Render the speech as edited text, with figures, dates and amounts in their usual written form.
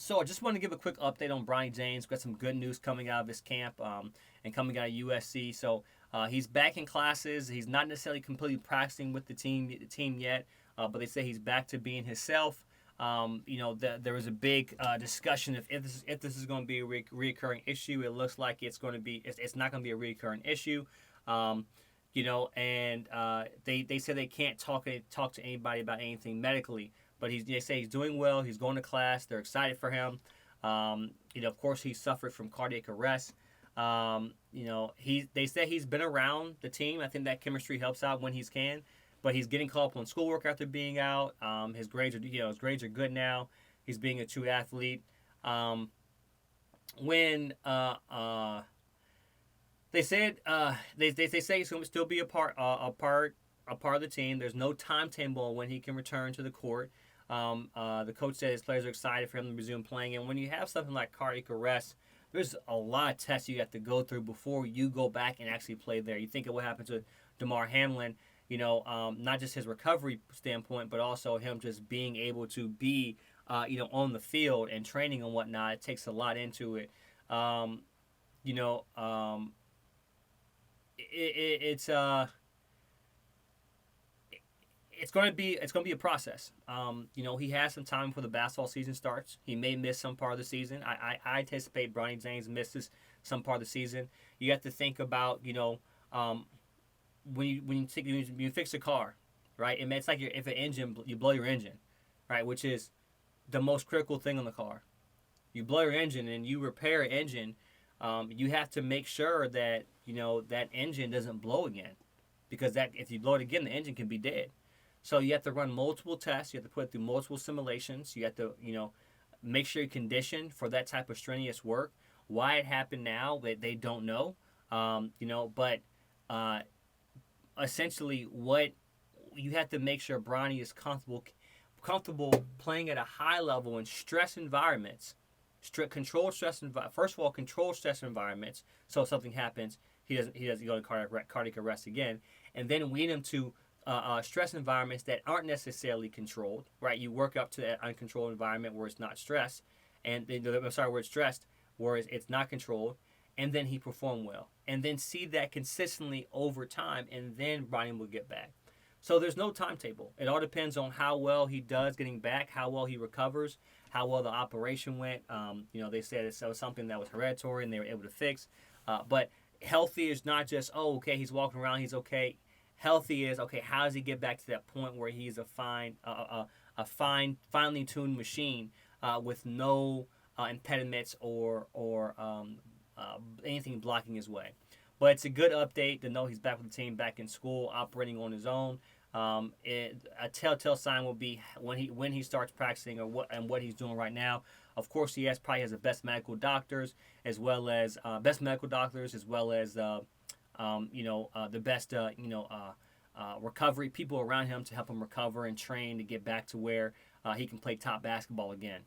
So I just want to give a quick update on Bronny James. Got some good news coming out of his camp and coming out of USC. So he's back in classes. He's not necessarily completely practicing with the team yet, but they say he's back to being himself. There was a big discussion if this is going to be a reoccurring issue. It looks like it's not going to be a reoccurring issue. Um, and they say they can't talk to anybody about anything medically, but they say he's doing well. He's going to class. They're excited for him. Of course, he suffered from cardiac arrest. They say he's been around the team. I think that chemistry helps out when he can, but he's getting caught up on schoolwork after being out. His grades are good now. He's being a true athlete. When They said they say he's going to still be a part of the team. There's no timetable when he can return to the court. The coach said his players are excited for him to resume playing. And when you have something like cardiac arrest, there's a lot of tests you have to go through before you go back and actually play there. You think of what happened to DeMar Hamlin, not just his recovery standpoint, but also him just being able to be, on the field and training and whatnot. It takes a lot into it. Um, you know, it, it's going to be a process. He has some time before the basketball season starts. He may miss some part of the season. I anticipate Bronny James misses some part of the season. You have to think about when you fix a car, right? It's like if an engine you blow your engine, right, which is the most critical thing on the car. You blow your engine and you repair an engine. You have to make sure that that engine doesn't blow again, because that if you blow it again, the engine can be dead. So you have to run multiple tests. You have to put through multiple simulations. You have to, make sure you're conditioned for that type of strenuous work. Why it happened now, they don't know. But essentially, what you have to make sure Bronny is comfortable playing at a high level in stress environments. First of all, control stress environments. So if something happens, he doesn't go to cardiac arrest again, and then wean him to stress environments that aren't necessarily controlled, right? You work up to that uncontrolled environment where it's not stressed, where it's stressed, where it's not controlled, and then he performed well. And then see that consistently over time, and then Bronny will get back. So there's no timetable. It all depends on how well he does getting back, how well he recovers, how well the operation went. They said it was something that was hereditary and they were able to fix. But healthy is not just, okay, he's walking around, he's okay. Healthy is, okay, how does he get back to that point where he's finely tuned machine with no impediments or anything blocking his way. But it's a good update to know he's back with the team, back in school, operating on his own. A telltale sign will be when he starts practicing what he's doing right now. Of course, he probably has the best medical doctors as well as the best recovery people around him to help him recover and train to get back to where he can play top basketball again.